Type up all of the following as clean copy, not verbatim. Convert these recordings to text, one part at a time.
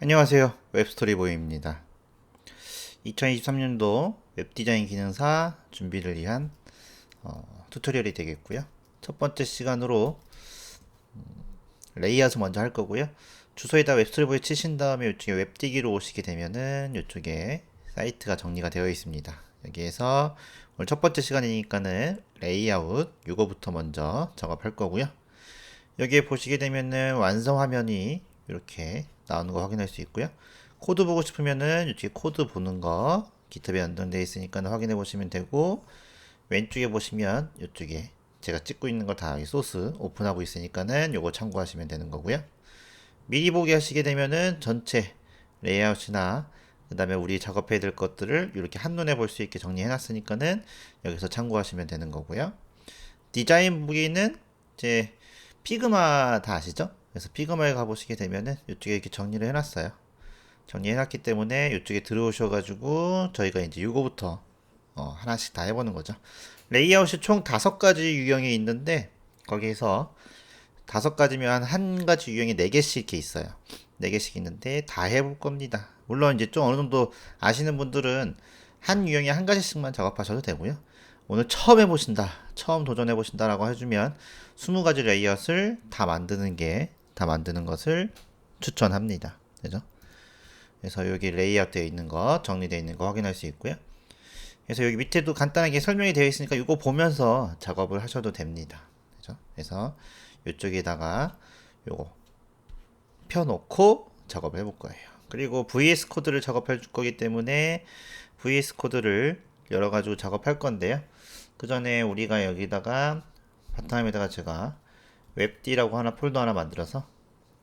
안녕하세요. 웹스토리보이입니다. 2023년도 웹디자인 기능사 준비를 위한 튜토리얼이 되겠고요. 첫 번째 시간으로 레이아웃을 먼저 할 거고요. 주소에다 웹스토리보이 치신 다음에 이쪽에 웹디기로 오시게 되면은 이쪽에 사이트가 정리가 되어 있습니다. 여기에서 오늘 첫 번째 시간이니까는 레이아웃 이거부터 먼저 작업할 거고요. 여기에 보시게 되면은 완성 화면이 이렇게 나오는 거 확인할 수 있고요. 코드 보고 싶으면은 이쪽에 코드 보는 거 GitHub에 연동되어 있으니까 확인해 보시면 되고, 왼쪽에 보시면 이쪽에 제가 찍고 있는 거 다 소스 오픈하고 있으니까는 요거 참고하시면 되는 거고요. 미리 보기 하시게 되면은 전체 레이아웃이나 그 다음에 우리 작업해야 될 것들을 이렇게 한눈에 볼 수 있게 정리해 놨으니까는 여기서 참고하시면 되는 거고요. 디자인 보기는 이제 피그마 다 아시죠? 그래서 피그마에 가보시게 되면은 이쪽에 이렇게 정리를 해놨어요. 정리해놨기 때문에 이쪽에 들어오셔가지고 저희가 이제 이거부터 하나씩 다 해보는 거죠. 레이아웃이 총 5가지 유형이 있는데 거기에서 5가지면 한 가지 유형이 4개씩 이렇게 있어요. 4개씩 있는데 다 해볼 겁니다. 물론 이제 좀 어느 정도 아시는 분들은 한 유형에 한 가지씩만 작업하셔도 되고요. 오늘 처음 해보신다, 처음 도전해보신다라고 해주면 20가지 레이아웃을 다 만드는 것을 추천합니다. 그죠? 그래서 여기 레이아웃 되어 있는 거, 정리되어 있는 거 확인할 수 있고요. 그래서 여기 밑에도 간단하게 설명이 되어 있으니까 이거 보면서 작업을 하셔도 됩니다. 그죠? 그래서 이쪽에다가 요거 펴놓고 작업을 해볼 거예요. 그리고 VS 코드를 작업해 줄 거기 때문에 VS 코드를 열어가지고 작업할 건데요. 그 전에 우리가 여기다가 바탕에다가 제가 웹디라고 하나 폴더 하나 만들어서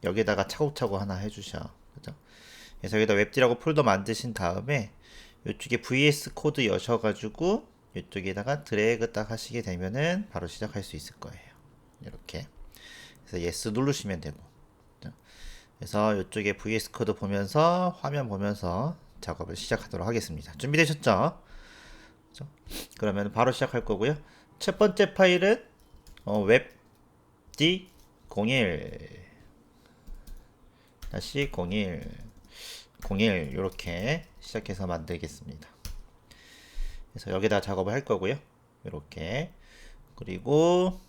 여기다가 차곡차곡 하나 해주셔. 그죠? 그래서 여기다 웹디라고 폴더 만드신 다음에 이쪽에 VS 코드 여셔가지고 이쪽에다가 드래그 딱 하시게 되면은 바로 시작할 수 있을 거예요. 이렇게. 그래서 yes 누르시면 되고. 그래서 이쪽에 VS 코드 보면서 화면 보면서 작업을 시작하도록 하겠습니다. 준비되셨죠? 그렇죠? 그러면 바로 시작할 거고요. 첫 번째 파일은 웹d 01 다시 01 01 이렇게 시작해서 만들겠습니다. 그래서 여기다 작업을 할 거고요. 이렇게. 그리고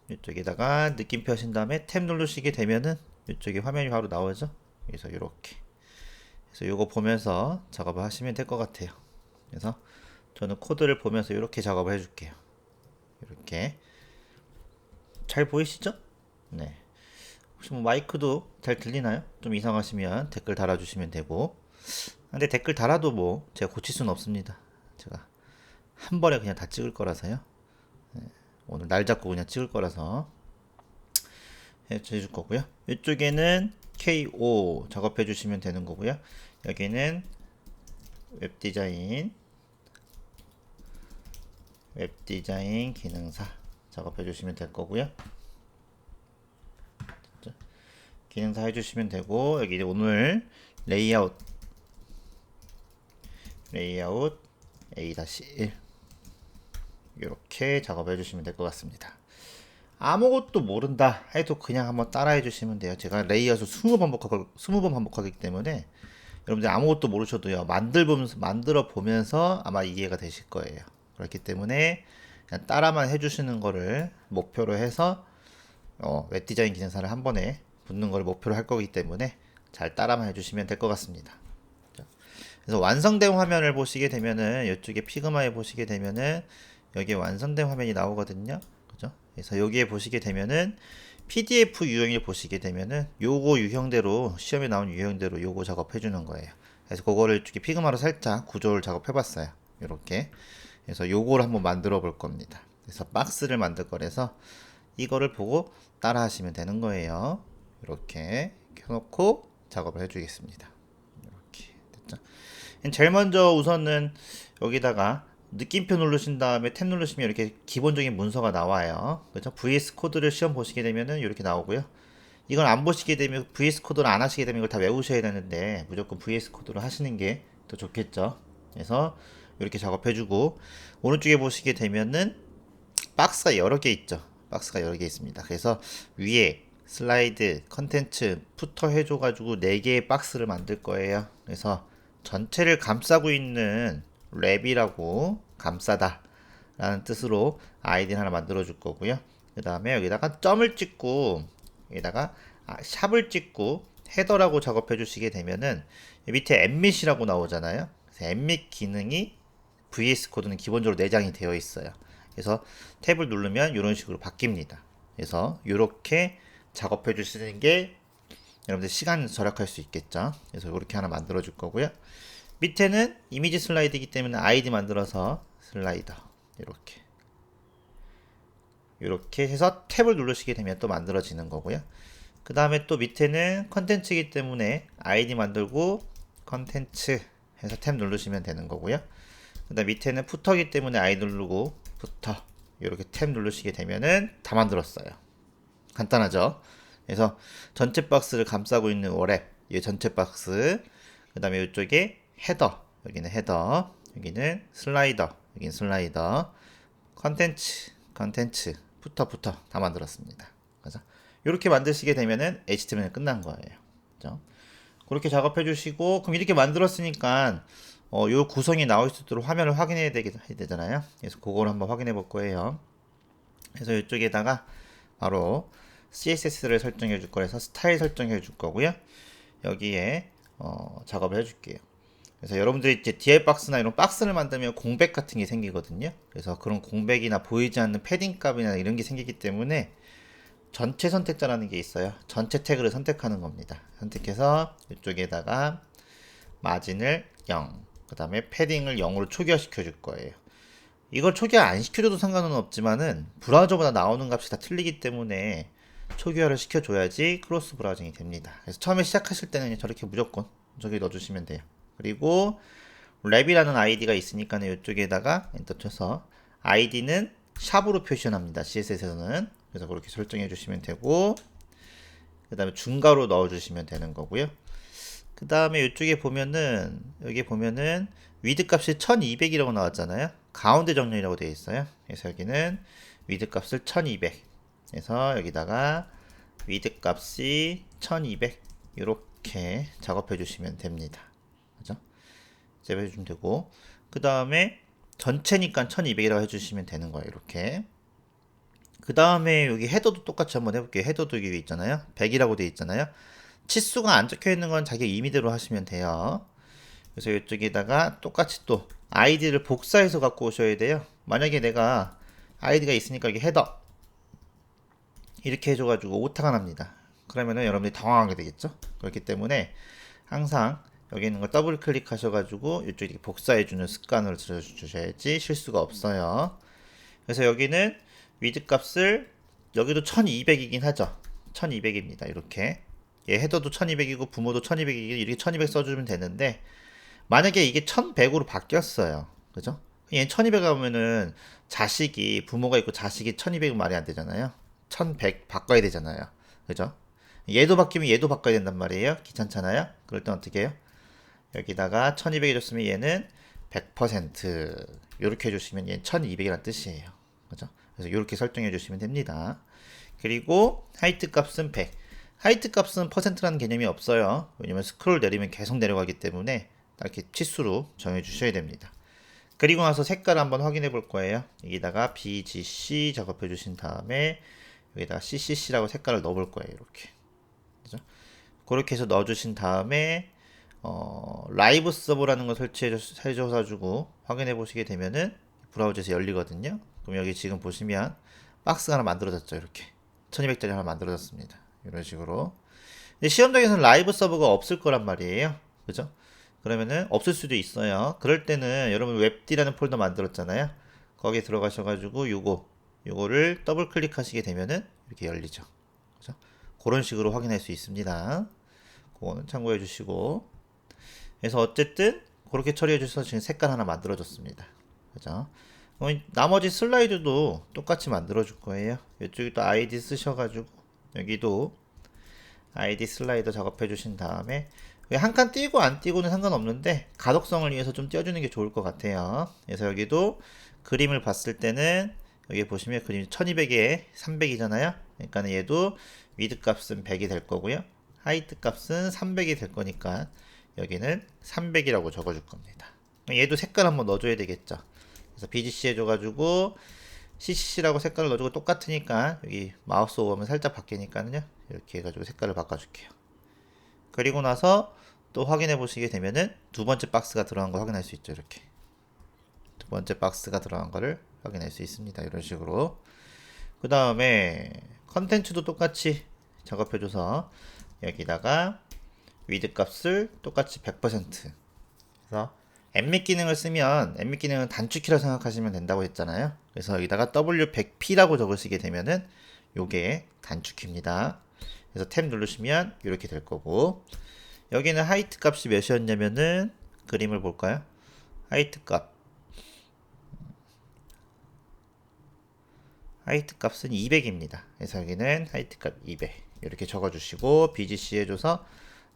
이쪽에다가 느낌표 하신 다음에 탭 누르시게 되면은 이쪽에 화면이 바로 나오죠. 그래서 이렇게. 그래서 이거 보면서 작업을 하시면 될 것 같아요. 그래서 저는 코드를 보면서 이렇게 작업을 해줄게요. 이렇게. 잘 보이시죠? 네. 혹시 뭐 마이크도 잘 들리나요? 좀 이상하시면 댓글 달아주시면 되고. 근데 댓글 달아도 뭐 제가 고칠 수는 없습니다. 제가 한 번에 그냥 다 찍을 거라서요. 오늘 날 잡고 그냥 찍을 거라서 해줄 거고요. 이쪽에는 KO 작업해 주시면 되는 거고요. 여기는 웹디자인 기능사 작업해 주시면 될 거고요. 기능사 해주시면 되고, 여기 오늘 레이아웃 A-1 이렇게 작업해 주시면 될 것 같습니다. 아무것도 모른다 해도 그냥 한번 따라해 주시면 돼요. 제가 레이아웃을 20번 반복하기 때문에 여러분들 아무것도 모르셔도요, 만들어 보면서 아마 이해가 되실 거예요. 그렇기 때문에 그냥 따라만 해주시는 거를 목표로 해서 웹디자인 기능사를 한 번에 붙는 걸 목표로 할 거기 때문에 잘 따라만 해주시면 될 것 같습니다. 그래서 완성된 화면을 보시게 되면은 이쪽에 피그마에 보시게 되면은 여기에 완성된 화면이 나오거든요. 그죠? 그래서 여기에 보시게 되면은 PDF 유형을 보시게 되면은 요거 유형대로 시험에 나온 유형대로 요거 작업해 주는 거예요. 그래서 그거를 이쪽에 피그마로 살짝 구조를 작업해 봤어요. 이렇게. 그래서 요거를 한번 만들어 볼 겁니다. 그래서 박스를 만들 거라서 이거를 보고 따라 하시면 되는 거예요. 이렇게 켜놓고 작업을 해주겠습니다. 이렇게 됐죠? 제일 먼저 우선은 여기다가 느낌표 누르신 다음에 탭 누르시면 이렇게 기본적인 문서가 나와요. 그죠? VS 코드를 시험 보시게 되면은 이렇게 나오고요. 이건 안 보시게 되면 VS 코드를 안 하시게 되면 이걸 다 외우셔야 되는데 무조건 VS 코드로 하시는 게 더 좋겠죠. 그래서 이렇게 작업해주고, 오른쪽에 보시게 되면은 박스가 여러 개 있죠. 박스가 여러 개 있습니다. 그래서 위에 슬라이드, 컨텐츠, 푸터 해줘가지고 4개의 박스를 만들 거예요. 그래서 전체를 감싸고 있는 랩이라고 감싸다 라는 뜻으로 아이디를 하나 만들어 줄 거고요. 그 다음에 여기다가 점을 찍고 여기다가 샵을 찍고 헤더라고 작업해 주시게 되면은 밑에 엠밋이라고 나오잖아요. 그래서 엠밋 기능이 VS 코드는 기본적으로 내장이 되어 있어요. 그래서 탭을 누르면 이런 식으로 바뀝니다. 그래서 이렇게 작업해 주시는 게 여러분들 시간 절약할 수 있겠죠. 그래서 이렇게 하나 만들어 줄 거고요. 밑에는 이미지 슬라이드이기 때문에 아이디 만들어서 슬라이더 이렇게 해서 탭을 누르시게 되면 또 만들어지는 거고요. 그 다음에 또 밑에는 컨텐츠이기 때문에 아이디 만들고 컨텐츠 해서 탭 누르시면 되는 거고요. 그 다음 밑에는 푸터이기 때문에 아이디 누르고 푸터 이렇게 탭 누르시게 되면은 다 만들었어요. 간단하죠? 그래서 전체 박스를 감싸고 있는 워랩 이 전체 박스, 그 다음에 이쪽에 헤더, 여기는 헤더, 여기는 슬라이더, 여기는 슬라이더, 컨텐츠, 푸터 다 만들었습니다. 그래서 이렇게 만드시게 되면은 HTML 끝난 거예요. 그죠? 그렇게 작업해 주시고, 그럼 이렇게 만들었으니까 요 구성이 나올 수 있도록 화면을 확인해야 되잖아요. 그래서 그걸 한번 확인해 볼 거예요. 그래서 이쪽에다가 바로 CSS를 설정해 줄 거라서 스타일 설정해 줄 거고요. 여기에 작업을 해 줄게요. 그래서 여러분들이 이제 DL 박스나 이런 박스를 만들면 공백 같은 게 생기거든요. 그래서 그런 공백이나 보이지 않는 패딩 값이나 이런 게 생기기 때문에 전체 선택자라는 게 있어요. 전체 태그를 선택하는 겁니다. 선택해서 이쪽에다가 마진을 0, 그 다음에 패딩을 0으로 초기화시켜 줄 거예요. 이걸 초기화 안 시켜줘도 상관은 없지만은 브라우저보다 나오는 값이 다 틀리기 때문에 초기화를 시켜줘야지 크로스 브라우징이 됩니다. 그래서 처음에 시작하실 때는 저렇게 무조건 저기 넣어주시면 돼요. 그리고 랩이라는 아이디가 있으니까 이쪽에다가 엔터 쳐서 아이디는 샵으로 표시합니다. CSS에서는. 그래서 그렇게 설정해 주시면 되고, 그 다음에 중괄호 넣어 주시면 되는 거고요. 그 다음에 이쪽에 보면은 여기 보면은 위드 값이 1200이라고 나왔잖아요. 가운데 정렬이라고 되어 있어요. 그래서 여기는 위드 값을 1200 해서 여기다가 위드 값이 1200 이렇게 작업해 주시면 됩니다. 그죠? 잽해 주시면 되고, 그 다음에 전체니까 1200이라고 해주시면 되는 거예요. 이렇게. 그 다음에 여기 헤더도 똑같이 한번 해볼게요. 헤더도 여기 있잖아요. 100이라고 되어 있잖아요. 치수가 안 적혀 있는 건 자기 임의대로 하시면 돼요. 그래서 이쪽에다가 똑같이 또 아이디를 복사해서 갖고 오셔야 돼요. 만약에 내가 아이디가 있으니까 여기 헤더 이렇게 해줘가지고 오타가 납니다. 그러면은 여러분들이 당황하게 되겠죠. 그렇기 때문에 항상 여기 있는 걸 더블 클릭하셔가지고 이쪽 이렇게 복사해주는 습관을 들여주셔야지 실수가 없어요. 그래서 여기는 위드 값을 여기도 1200이긴 하죠. 1200입니다. 이렇게 얘 헤더도 1200이고 부모도 1200이고 이렇게 1200 써주면 되는데, 만약에 이게 1100으로 바뀌었어요. 그죠? 얘 1200 하면은 자식이 부모가 있고 자식이 1200은 말이 안 되잖아요. 1100 바꿔야 되잖아요. 그죠? 얘도 바뀌면 얘도 바꿔야 된단 말이에요. 귀찮잖아요. 그럴 땐 어떻게 해요? 여기다가 1200 해줬으면 얘는 100% 이렇게 해주시면 얘는 1200이란 뜻이에요. 그죠? 그래서 이렇게 설정해 주시면 됩니다. 그리고 하이트 값은 100. 하이트 값은 퍼센트라는 개념이 없어요. 왜냐면 스크롤 내리면 계속 내려가기 때문에 이렇게 치수로 정해 주셔야 됩니다. 그리고 나서 색깔을 한번 확인해 볼 거예요. 여기다가 BGC 작업해 주신 다음에 여기다가 CCC라고 색깔을 넣어 볼 거예요. 이렇게. 그죠? 그렇게 해서 넣어 주신 다음에 라이브 서버라는 걸 설치해 줘가지고 확인해 보시게 되면은 브라우저에서 열리거든요. 그럼 여기 지금 보시면 박스가 하나 만들어졌죠. 이렇게 1200짜리 하나 만들어졌습니다. 이런 식으로. 근데 시험장에서는 라이브 서버가 없을 거란 말이에요. 그죠? 그러면은 없을 수도 있어요. 그럴 때는 여러분 웹디라는 폴더 만들었잖아요. 거기에 들어가셔가지고 요거를 더블 클릭하시게 되면은 이렇게 열리죠. 그죠? 그런 식으로 확인할 수 있습니다. 그거는 참고해 주시고. 그래서 어쨌든 그렇게 처리해 주셔서 지금 색깔 하나 만들어 줬습니다. 그죠? 나머지 슬라이드도 똑같이 만들어 줄 거예요. 이쪽에 또 아이디 쓰셔가지고 여기도 아이디 슬라이더 작업해 주신 다음에 한 칸 띄고 안 띄고는 상관없는데 가독성을 위해서 좀 띄워주는 게 좋을 것 같아요. 그래서 여기도 그림을 봤을 때는 여기 보시면 그림 1200에 300이잖아요. 그러니까 얘도 위드 값은 100이 될 거고요. 하이트 값은 300이 될 거니까 여기는 300이라고 적어줄 겁니다. 얘도 색깔 한번 넣어줘야 되겠죠. 그래서 BGC 해줘가지고 CCC라고 색깔을 넣어주고 똑같으니까 여기 마우스 오버면 살짝 바뀌니까는요. 이렇게 해가지고 색깔을 바꿔줄게요. 그리고 나서 또 확인해 보시게 되면은 두 번째 박스가 들어간 거 확인할 수 있죠. 이렇게 두 번째 박스가 들어간 거를 확인할 수 있습니다. 이런 식으로. 그 다음에 컨텐츠도 똑같이 작업해줘서 여기다가 위드 값을 똑같이 100%. 그래서 엠밋 기능을 쓰면 엠밋 기능은 단축키라 생각하시면 된다고 했잖아요. 그래서 여기다가 W100P라고 적으시게 되면은 요게 단축키입니다. 그래서 탭 누르시면 이렇게 될 거고, 여기는 하이트 값이 몇이었냐면은 그림을 볼까요? 하이트 값은 200입니다. 그래서 여기는 하이트 값 200 이렇게 적어주시고 BGC 해줘서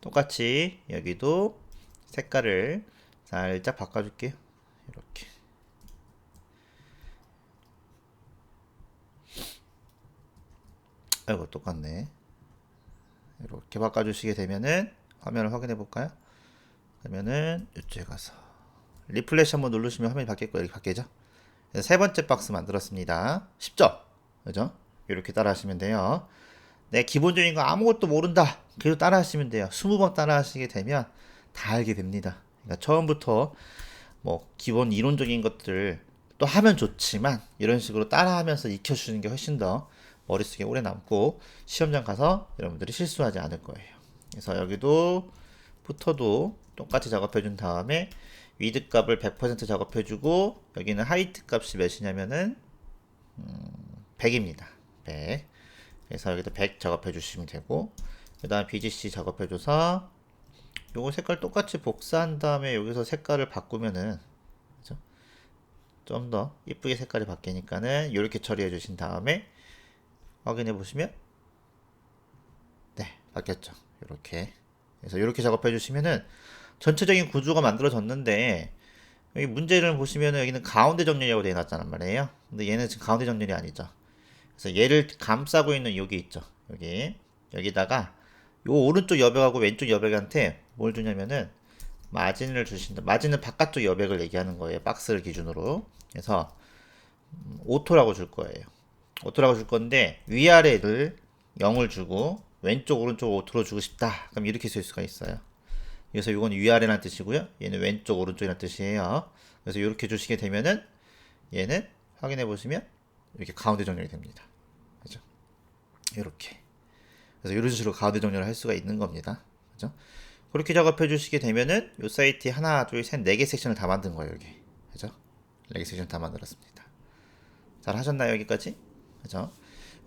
똑같이 여기도 색깔을 살짝 바꿔줄게요. 이렇게. 아이고 똑같네. 이렇게 바꿔주시게 되면은 화면을 확인해 볼까요? 그러면은 이쪽에 가서 리플래시 한번 누르시면 화면이 바뀔 거예요. 이렇게 바뀌죠? 그래서 세 번째 박스 만들었습니다. 쉽죠? 그죠? 이렇게 따라 하시면 돼요. 네, 기본적인 거 아무것도 모른다. 그래도 따라 하시면 돼요. 20번 따라 하시게 되면 다 알게 됩니다. 그러니까 처음부터 뭐 기본 이론적인 것들 또 하면 좋지만 이런 식으로 따라하면서 익혀주는 게 훨씬 더 머릿속에 오래 남고 시험장 가서 여러분들이 실수하지 않을 거예요. 그래서 여기도 부터도 똑같이 작업해 준 다음에 위드 값을 100% 작업해 주고 여기는 하이트 값이 몇이냐면은 100입니다. 100. 그래서 여기도 100 작업해 주시면 되고, 그 다음 BGC 작업해 줘서 요거 색깔 똑같이 복사한 다음에 여기서 색깔을 바꾸면은 좀 더 이쁘게 색깔이 바뀌니까는 이렇게 처리해 주신 다음에 확인해 보시면 네, 바뀌었죠. 이렇게. 그래서 이렇게 작업해 주시면은 전체적인 구조가 만들어졌는데, 여기 문제를 보시면은 여기는 가운데 정렬이라고 되어 놨잖아 말이에요. 근데 얘는 지금 가운데 정렬이 아니죠. 그래서 얘를 감싸고 있는 여기 있죠. 여기다가 요 오른쪽 여백하고 왼쪽 여백한테 뭘 주냐면은 마진을 주신다. 마진은 바깥쪽 여백을 얘기하는 거예요. 박스를 기준으로. 그래서 오토라고 줄 거예요. 오토라고 줄 건데 위아래를 0을 주고 왼쪽 오른쪽 오토로 주고 싶다. 그럼 이렇게 쓸 수가 있어요. 그래서 이건 위아래라는 뜻이고요. 얘는 왼쪽 오른쪽이라는 뜻이에요. 그래서 이렇게 주시게 되면은 얘는 확인해 보시면 이렇게 가운데 정렬이 됩니다. 그죠? 이렇게. 그래서 이런 식으로 가운데 정렬을 할 수가 있는 겁니다. 그죠? 그렇게 작업해 주시게 되면은 이 사이트에 하나, 둘, 셋, 네 개 섹션을 다 만든 거예요, 여기. 그죠? 4개 섹션 다 만들었습니다. 잘 하셨나요, 여기까지? 그죠?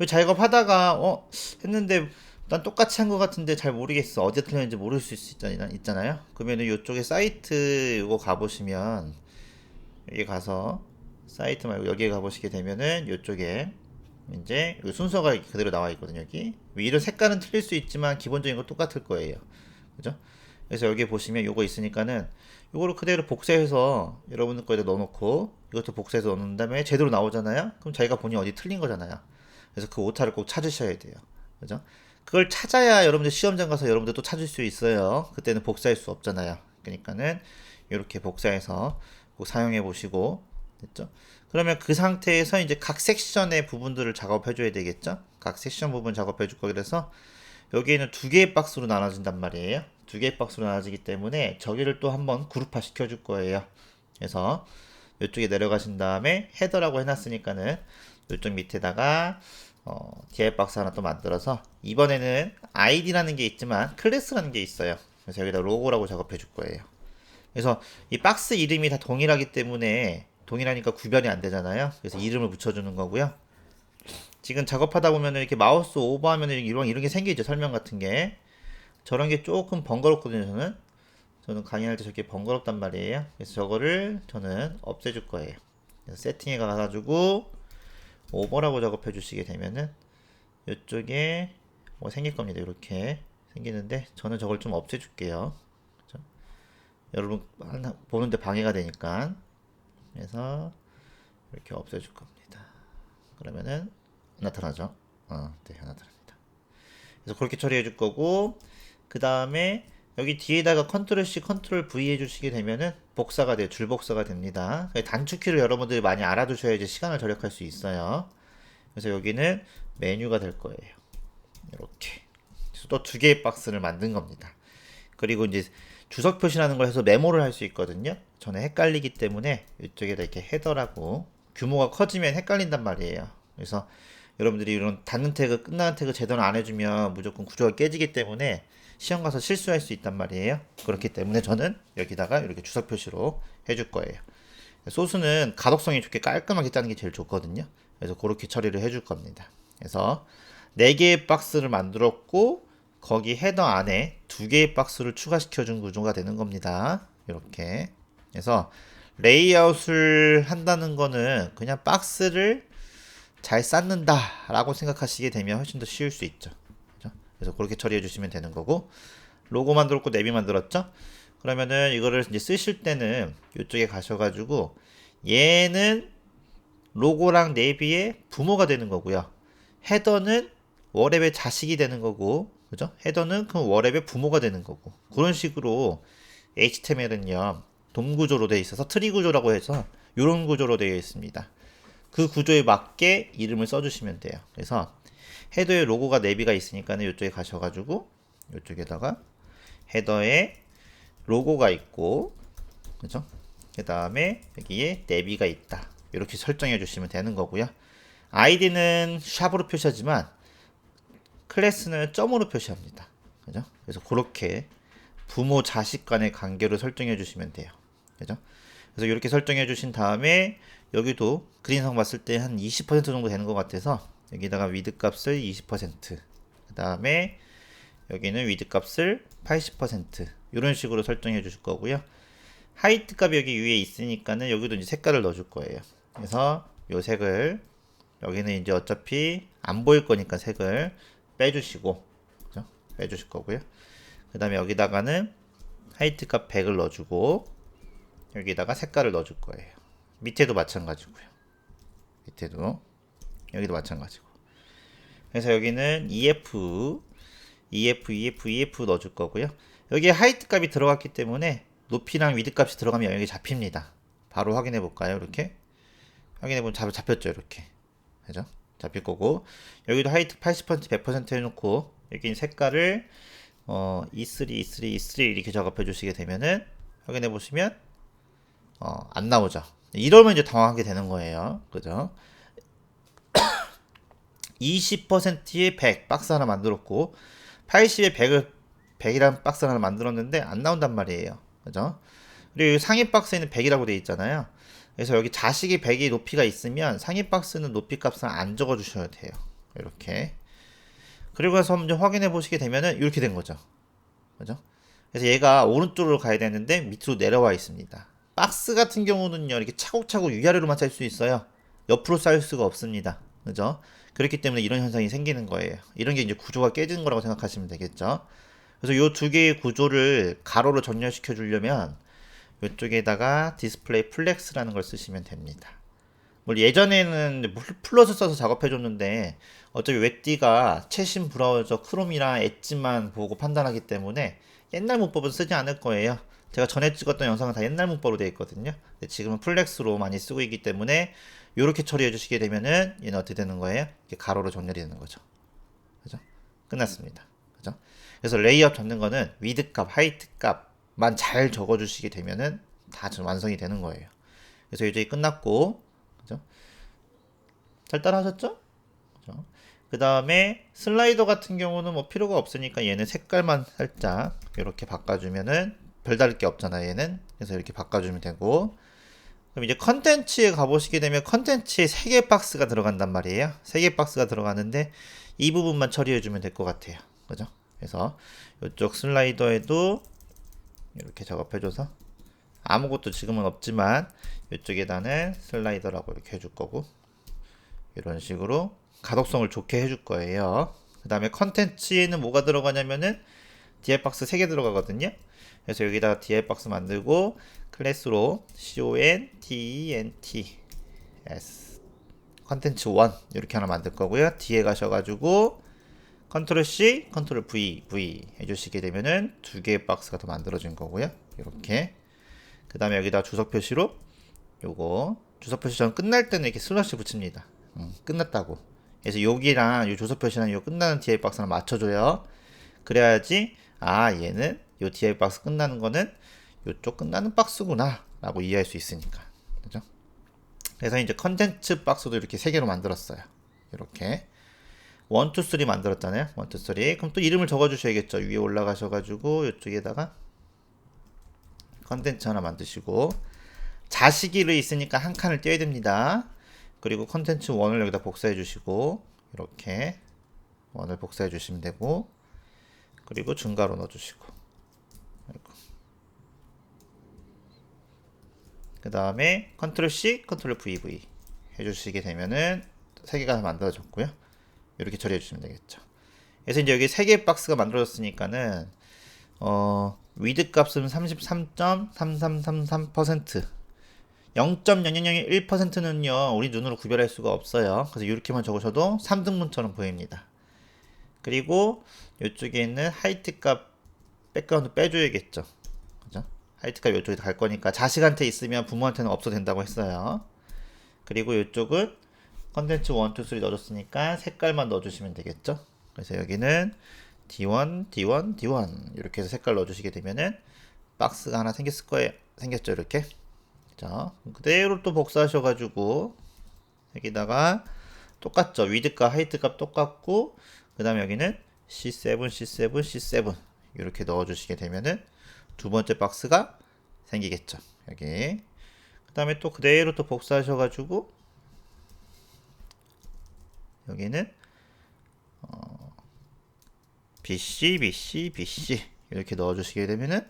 작업하다가 했는데 난 똑같이 한 것 같은데 잘 모르겠어. 어디에 틀렸는지 모를 수 있잖아요. 그러면은 이쪽에 사이트 이거 가보시면 여기 가서 사이트 말고 여기에 가보시게 되면은 이쪽에 이제 여기 순서가 그대로 나와 있거든요. 여기 위로 색깔은 틀릴 수 있지만 기본적인 거 똑같을 거예요. 그죠? 그래서 여기 보시면 요거 있으니까는 요거를 그대로 복사해서 여러분들 거에다 넣어놓고 이것도 복사해서 넣는 다음에 제대로 나오잖아요. 그럼 자기가 본인이 어디 틀린 거잖아요. 그래서 그 오타를 꼭 찾으셔야 돼요. 그죠? 그걸 찾아야 여러분들 시험장 가서 여러분들 또 찾을 수 있어요. 그때는 복사할 수 없잖아요. 그러니까는 이렇게 복사해서 꼭 사용해 보시고, 됐죠? 그러면 그 상태에서 이제 각 섹션의 부분들을 작업해 줘야 되겠죠? 각 섹션 부분 작업해 줄 거. 그래서 여기에는 두 개의 박스로 나눠진단 말이에요. 두 개의 박스로 나눠지기 때문에 저기를 또 한번 그룹화 시켜 줄 거예요. 그래서 이쪽에 내려가신 다음에 헤더라고 해놨으니까는 이쪽 밑에다가 DI 박스 하나 또 만들어서 이번에는 ID라는 게 있지만 클래스라는 게 있어요. 그래서 여기다 로고라고 작업해 줄 거예요. 그래서 이 박스 이름이 다 동일하기 때문에 동일하니까 구별이 안 되잖아요. 그래서 이름을 붙여주는 거고요. 지금 작업하다 보면 이렇게 마우스 오버하면 이런 게 생기죠. 설명 같은 게. 저런 게 조금 번거롭거든요. 저는 강의할 때 저렇게 번거롭단 말이에요. 그래서 저거를 저는 없애줄 거예요. 그래서 세팅에 가가지고 오버라고 작업해 주시게 되면은 이쪽에 뭐 생길 겁니다. 이렇게 생기는데 저는 저걸 좀 없애줄게요. 그렇죠? 여러분 보는데 방해가 되니까. 그래서 이렇게 없애줄 겁니다. 그러면은 나타나죠. 네, 나타납니다. 그래서 그렇게 처리해 줄 거고, 그 다음에 여기 뒤에다가 컨트롤 C, 컨트롤 V 해주시게 되면은 복사가 돼요. 줄 복사가 됩니다. 단축키를 여러분들이 많이 알아두셔야지 시간을 절약할 수 있어요. 그래서 여기는 메뉴가 될 거예요. 이렇게. 또 두 개의 박스를 만든 겁니다. 그리고 이제 주석 표시라는 걸 해서 메모를 할 수 있거든요. 저는 헷갈리기 때문에 이쪽에다 이렇게 헤더라고, 규모가 커지면 헷갈린단 말이에요. 그래서 여러분들이 이런 닫는 태그, 끝나는 태그 제대로 안 해주면 무조건 구조가 깨지기 때문에 시험 가서 실수할 수 있단 말이에요. 그렇기 때문에 저는 여기다가 이렇게 주석 표시로 해줄 거예요. 소스는 가독성이 좋게 깔끔하게 짜는 게 제일 좋거든요. 그래서 그렇게 처리를 해줄 겁니다. 그래서 4개의 박스를 만들었고, 거기 헤더 안에 2개의 박스를 추가시켜준 구조가 되는 겁니다. 이렇게. 그래서 레이아웃을 한다는 거는 그냥 박스를 잘 쌓는다 라고 생각하시게 되면 훨씬 더 쉬울 수 있죠. 그죠? 그래서 그렇게 처리해 주시면 되는 거고, 로고 만들었고 내비 만들었죠. 그러면은 이거를 이제 쓰실 때는 이쪽에 가셔가지고, 얘는 로고랑 내비의 부모가 되는 거고요. 헤더는 워랩의 자식이 되는 거고, 그죠? 헤더는 그 워랩의 부모가 되는 거고, 그런 식으로 HTML은요 돔 구조로 되어 있어서 트리 구조라고 해서 이런 구조로 되어 있습니다. 그 구조에 맞게 이름을 써주시면 돼요. 그래서 헤더에 로고가 내비가 있으니까는 이쪽에 가셔가지고 이쪽에다가 헤더에 로고가 있고, 그죠? 그 다음에 여기에 내비가 있다. 이렇게 설정해 주시면 되는 거고요. 아이디는 샵으로 표시하지만 클래스는 점으로 표시합니다. 그죠? 그래서 그렇게 부모 자식 간의 관계로 설정해 주시면 돼요. 그죠? 그래서 이렇게 설정해 주신 다음에 여기도 그린성 봤을 때 한 20% 정도 되는 것 같아서 여기다가 위드 값을 20%, 그 다음에 여기는 위드 값을 80% 이런 식으로 설정해 주실 거고요. 하이트 값이 여기 위에 있으니까는 여기도 이제 색깔을 넣어 줄 거예요. 그래서 요 색을, 여기는 이제 어차피 안 보일 거니까 색을 빼주시고, 그죠? 빼주실 거고요. 그 다음에 여기다가는 하이트 값 100을 넣어주고, 여기다가 색깔을 넣어줄 거예요. 밑에도 마찬가지고요. 밑에도, 여기도 마찬가지고. 그래서 여기는 EF 넣어줄 거고요. 여기에 하이트 값이 들어갔기 때문에 높이랑 위드 값이 들어가면 여기 잡힙니다. 바로 확인해 볼까요? 이렇게 확인해 보면 잡혔죠. 이렇게. 그죠? 잡힐 거고, 여기도 하이트 80% 100% 해놓고 여기 색깔을 E3 이렇게 작업해 주시게 되면은 확인해 보시면 안 나오죠. 이러면 이제 당황하게 되는 거예요. 그죠? 20%에 100 박스 하나 만들었고 80에 100이라는 박스 하나 만들었는데 안 나온단 말이에요. 그죠? 그리고 상위 박스에는 100이라고 되어 있잖아요. 그래서 여기 자식이 100의 높이가 있으면 상위 박스는 높이 값을 안 적어 주셔야 돼요. 이렇게. 그리고 나서 한번 확인해 보시게 되면은 이렇게 된 거죠. 그죠? 그래서 얘가 오른쪽으로 가야 되는데 밑으로 내려와 있습니다. 박스 같은 경우는요, 이렇게 차곡차곡 위아래로만 쌓일 수 있어요. 옆으로 쌓일 수가 없습니다. 그죠? 그렇기 때문에 이런 현상이 생기는 거예요. 이런 게 이제 구조가 깨지는 거라고 생각하시면 되겠죠. 그래서 이 두 개의 구조를 가로로 전열시켜 주려면 이쪽에다가 디스플레이 플렉스라는 걸 쓰시면 됩니다. 뭐 예전에는 플러스 써서 작업해 줬는데 어차피 웹디가 최신 브라우저 크롬이랑 엣지만 보고 판단하기 때문에 옛날 문법은 쓰지 않을 거예요. 제가 전에 찍었던 영상은 다 옛날 문법으로 되어 있거든요. 근데 지금은 플렉스로 많이 쓰고 있기 때문에 이렇게 처리해 주시게 되면은 얘는 어떻게 되는 거예요? 이렇게 가로로 정렬이 되는 거죠. 그죠? 끝났습니다. 그죠? 그래서 레이아웃 잡는 거는 위드 값, 하이트 값만 잘 적어 주시게 되면은 다 완성이 되는 거예요. 그래서 이제 끝났고, 그죠? 잘 따라하셨죠? 그죠? 그 다음에 슬라이더 같은 경우는 뭐 필요가 없으니까 얘는 색깔만 살짝 이렇게 바꿔주면은 별다를 게 없잖아 얘는. 그래서 이렇게 바꿔주면 되고, 그럼 이제 컨텐츠에 가보시게 되면 컨텐츠에 3개 박스가 들어간단 말이에요. 3개 박스가 들어가는데 이 부분만 처리해주면 될 것 같아요. 그죠? 그래서 이쪽 슬라이더에도 이렇게 작업해줘서 아무것도 지금은 없지만 이쪽에다는 슬라이더라고 이렇게 해줄 거고, 이런 식으로 가독성을 좋게 해줄 거예요. 그 다음에 컨텐츠에는 뭐가 들어가냐면은 DL박스 3개 들어가거든요. 그래서 여기다가 DL박스 만들고 클래스로 CONTENTS 컨텐츠 1 이렇게 하나 만들 거고요. 뒤에 가셔가지고 컨트롤 C, 컨트롤 V 해주시게 되면은 두 개의 박스가 더 만들어진 거고요. 이렇게. 그 다음에 여기다 주석 표시로 요거 주석 표시 전 끝날 때는 이렇게 슬러시 붙입니다. 끝났다고. 그래서 여기랑 요 주석 표시랑 요 끝나는 DI 박스랑 맞춰줘요. 그래야지 얘는 요 DI 박스 끝나는 거는 요쪽 끝나는 박스구나 라고 이해할 수 있으니까. 그죠? 그래서 이제 컨텐츠 박스도 이렇게 세 개로 만들었어요. 이렇게 1, 2, 3 만들었잖아요. 1, 2, 3. 그럼 또 이름을 적어 주셔야겠죠. 위에 올라가셔가지고 이쪽에다가 컨텐츠 하나 만드시고 자식이를 있으니까 한 칸을 떼야 됩니다. 그리고 컨텐츠 1을 여기다 복사해 주시고 이렇게 1을 복사해 주시면 되고 그리고 중괄호 넣어 주시고 그 다음에 컨트롤 C, 컨트롤 V 해주시게 되면은 세 개가 다 만들어졌고요. 이렇게 처리해 주시면 되겠죠. 그래서 이제 여기 세 개의 박스가 만들어졌으니까는 위드 값은 33.3333% 0.0001%는요 우리 눈으로 구별할 수가 없어요. 그래서 이렇게만 적으셔도 3등분처럼 보입니다. 그리고 이쪽에 있는 하이트 값 백그라운드 빼줘야겠죠. 그죠? 하이트 값 이쪽에 갈 거니까 자식한테 있으면 부모한테는 없어도 된다고 했어요. 그리고 이쪽은 컨텐츠 1, 2, 3 넣어줬으니까 색깔만 넣어주시면 되겠죠. 그래서 여기는 D1, D1, D1 이렇게 해서 색깔 넣어주시게 되면은 박스가 하나 생겼을 거예요. 생겼죠 이렇게. 자 그대로 또 복사하셔가지고 여기다가 똑같죠. 위드 값, 하이트 값 똑같고 그 다음에 여기는 C7, C7, C7 이렇게 넣어주시게 되면은 두 번째 박스가 생기겠죠. 여기. 그 다음에 또 그대로 또 복사하셔가지고 여기는 BC, BC, BC 이렇게 넣어주시게 되면은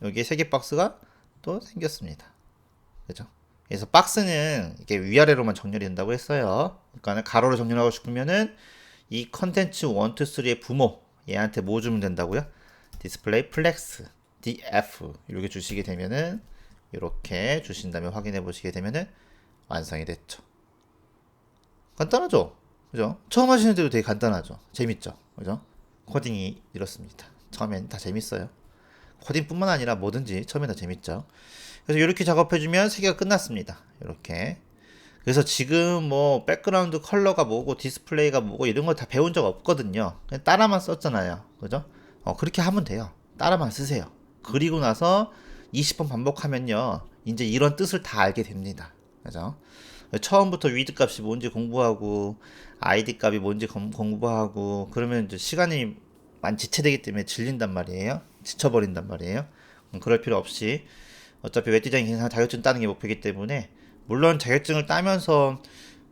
여기에 세 개 박스가 또 생겼습니다. 그죠? 그래서 박스는 이게 위아래로만 정렬이 된다고 했어요. 그러니까 가로로 정렬하고 싶으면은 이 컨텐츠 1, 2, 3의 부모 얘한테 뭐 주면 된다고요? 디스플레이 플렉스 DF 이렇게 주시게 되면은 이렇게 주신 다음에 확인해 보시게 되면은 완성이 됐죠. 간단하죠? 그죠? 처음 하시는 대로 되게 간단하죠? 재밌죠? 그죠? 코딩이 이렇습니다. 처음엔 다 재밌어요. 코딩뿐만 아니라 뭐든지 처음엔 다 재밌죠. 그래서 이렇게 작업해주면 세 개가 끝났습니다. 이렇게. 그래서 지금 뭐 백그라운드 컬러가 뭐고 디스플레이가 뭐고 이런 거 다 배운 적 없거든요. 그냥 따라만 썼잖아요. 그죠? 그렇게 하면 돼요. 따라만 쓰세요. 그리고 나서 20번 반복하면요. 이제 이런 뜻을 다 알게 됩니다. 그죠? 처음부터 위드 값이 뭔지 공부하고 아이디 값이 뭔지 공부하고 그러면 이제 시간이 많이 지체되기 때문에 질린단 말이에요. 지쳐버린단 말이에요. 그럴 필요 없이 어차피 웹 디자인 기능 자격증 따는 게 목표이기 때문에 물론 자격증을 따면서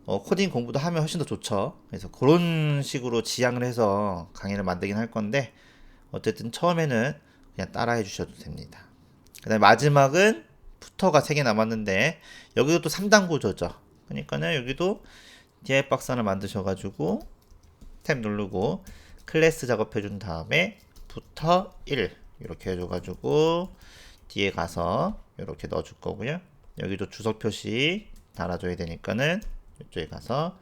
코딩 공부도 하면 훨씬 더 좋죠. 그래서 그런 식으로 지향을 해서 강의를 만들긴 할 건데 어쨌든 처음에는 그냥 따라해 주셔도 됩니다. 그 다음에 마지막은 푸터가 3개 남았는데 여기도 또 3단 구조죠. 그러니까는 여기도 DI 박스 하나 만드셔가지고 탭 누르고 클래스 작업해 준 다음에 푸터 1 이렇게 해줘가지고 뒤에 가서 이렇게 넣어줄 거고요. 여기도 주석 표시 달아줘야 되니까는 이쪽에 가서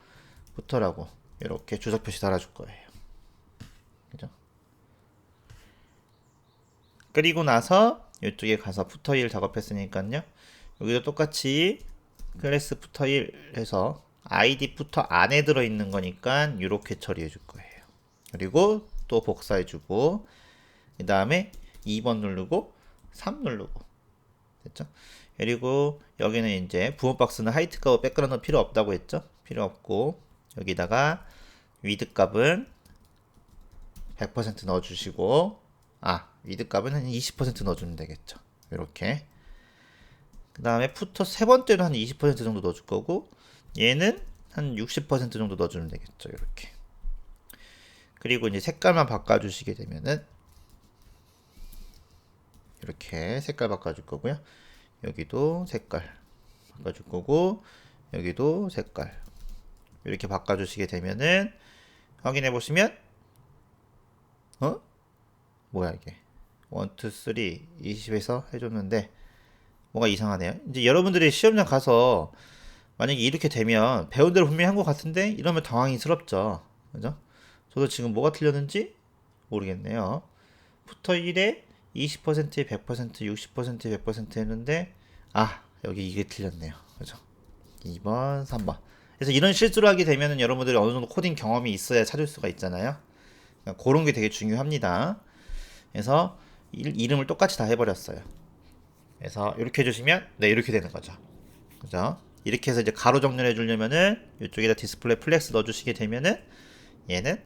푸터라고 이렇게 주석 표시 달아줄 거예요. 그죠? 그리고 나서 이쪽에 가서 푸터 1 작업했으니까요. 여기도 똑같이 클래스 푸터 1 해서 아이디 푸터 안에 들어있는 거니까 이렇게 처리해 줄 거예요. 그리고 또 복사해 주고 그 다음에 2번 누르고 3 누르고 됐죠? 그리고 여기는 이제 부모 박스는 하이트 값 백그라운드 필요 없다고 했죠? 필요 없고 여기다가 위드 값은 100% 넣어주시고 위드 값은 한 20% 넣어주면 되겠죠. 이렇게 그 다음에 푸터 세 번째로 한 20% 정도 넣어줄 거고 얘는 한 60% 정도 넣어주면 되겠죠. 이렇게 그리고 이제 색깔만 바꿔주시게 되면은 이렇게 색깔 바꿔줄 거고요. 여기도 색깔 바꿔줄 거고 여기도 색깔 이렇게 바꿔주시게 되면은 확인해 보시면 뭐야 이게 1, 2, 3, 20에서 해줬는데 뭐가 이상하네요. 이제 여러분들이 시험장 가서 만약에 이렇게 되면 배운 대로 분명히 한 것 같은데 이러면 당황스럽죠. 그죠? 저도 지금 뭐가 틀렸는지 모르겠네요. 부터 1에 20%에 100%, 60%에 100% 했는데 아 여기 이게 틀렸네요. 그죠? 2번, 3번. 그래서 이런 실수를 하게 되면은 여러분들이 어느 정도 코딩 경험이 있어야 찾을 수가 있잖아요. 그러니까 그런 게 되게 중요합니다. 그래서 이름을 똑같이 다 해버렸어요. 그래서 이렇게 해주시면 네 이렇게 되는 거죠. 그죠? 이렇게 해서 이제 가로 정렬해 주려면은 이쪽에다 디스플레이 플렉스 넣어주시게 되면은 얘는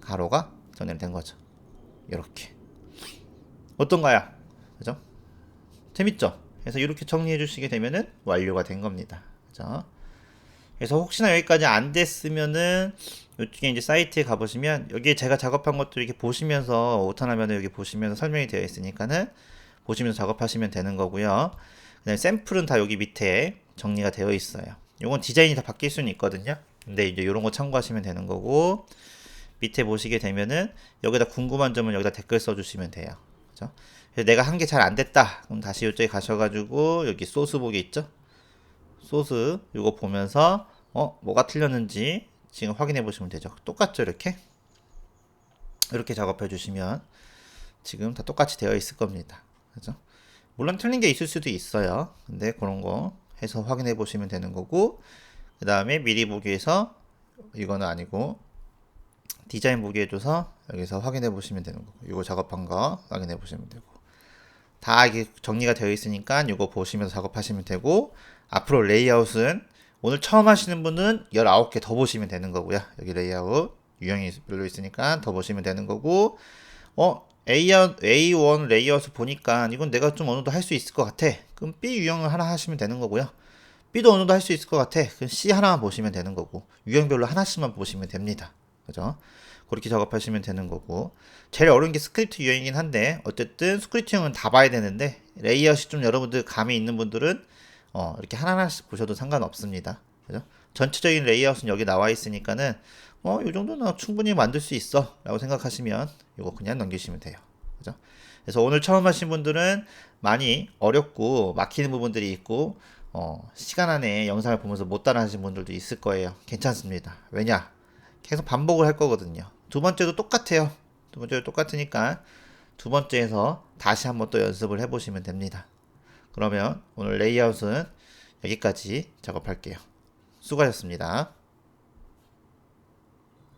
가로가 정렬된 거죠. 이렇게 어떤가요? 그죠? 재밌죠? 그래서 이렇게 정리해 주시게 되면은 완료가 된 겁니다. 그죠? 그래서 혹시나 여기까지 안 됐으면은 이쪽에 이제 사이트에 가보시면 여기에 제가 작업한 것도 이렇게 보시면서 오타나면 여기 보시면서 설명이 되어 있으니까는 보시면서 작업하시면 되는 거고요. 그다음에 샘플은 다 여기 밑에 정리가 되어 있어요. 요건 디자인이 다 바뀔 수는 있거든요. 근데 이제 이런 거 참고하시면 되는 거고 밑에 보시게 되면은 여기다 궁금한 점은 여기다 댓글 써주시면 돼요. 그죠? 그래서 내가 한 게 잘 안 됐다. 그럼 다시 이쪽에 가셔가지고 여기 소스 보기 있죠? 소스 이거 보면서 뭐가 틀렸는지 지금 확인해 보시면 되죠. 똑같죠 이렇게 작업해 주시면 지금 다 똑같이 되어 있을 겁니다. 그죠? 물론 틀린 게 있을 수도 있어요. 근데 그런 거 해서 확인해 보시면 되는 거고 그 다음에 미리 보기에서 이거는 아니고 디자인 보기 해줘서 여기서 확인해 보시면 되는 거고 이거 작업한 거 확인해 보시면 되고 다 이게 정리가 되어 있으니까 이거 보시면서 작업하시면 되고 앞으로 레이아웃은 오늘 처음 하시는 분은 19개 더 보시면 되는 거고요. 여기 레이아웃 유형이 별로 있으니까 더 보시면 되는 거고 A1 레이아웃을 보니까 이건 내가 좀 어느 정도 할 수 있을 것 같아. 그럼 B 유형을 하나 하시면 되는 거고요. B도 어느 정도 할 수 있을 것 같아. 그럼 C 하나만 보시면 되는 거고 유형별로 하나씩만 보시면 됩니다. 그죠? 그렇게 작업하시면 되는 거고 제일 어려운 게 스크립트 유형이긴 한데 어쨌든 스크립트 유형은 다 봐야 되는데 레이아웃이 좀 여러분들 감이 있는 분들은 이렇게 하나하나씩 보셔도 상관없습니다. 그죠? 전체적인 레이아웃은 여기 나와 있으니까는 이 정도는 충분히 만들 수 있어 라고 생각하시면 이거 그냥 넘기시면 돼요. 그죠? 그래서 오늘 처음 하신 분들은 많이 어렵고 막히는 부분들이 있고 시간 안에 영상을 보면서 못 따라 하시는 분들도 있을 거예요. 괜찮습니다. 왜냐? 계속 반복을 할 거거든요. 두 번째도 똑같아요. 두 번째도 똑같으니까 두 번째에서 다시 한번 또 연습을 해보시면 됩니다. 그러면 오늘 레이아웃은 여기까지 작업할게요. 수고하셨습니다.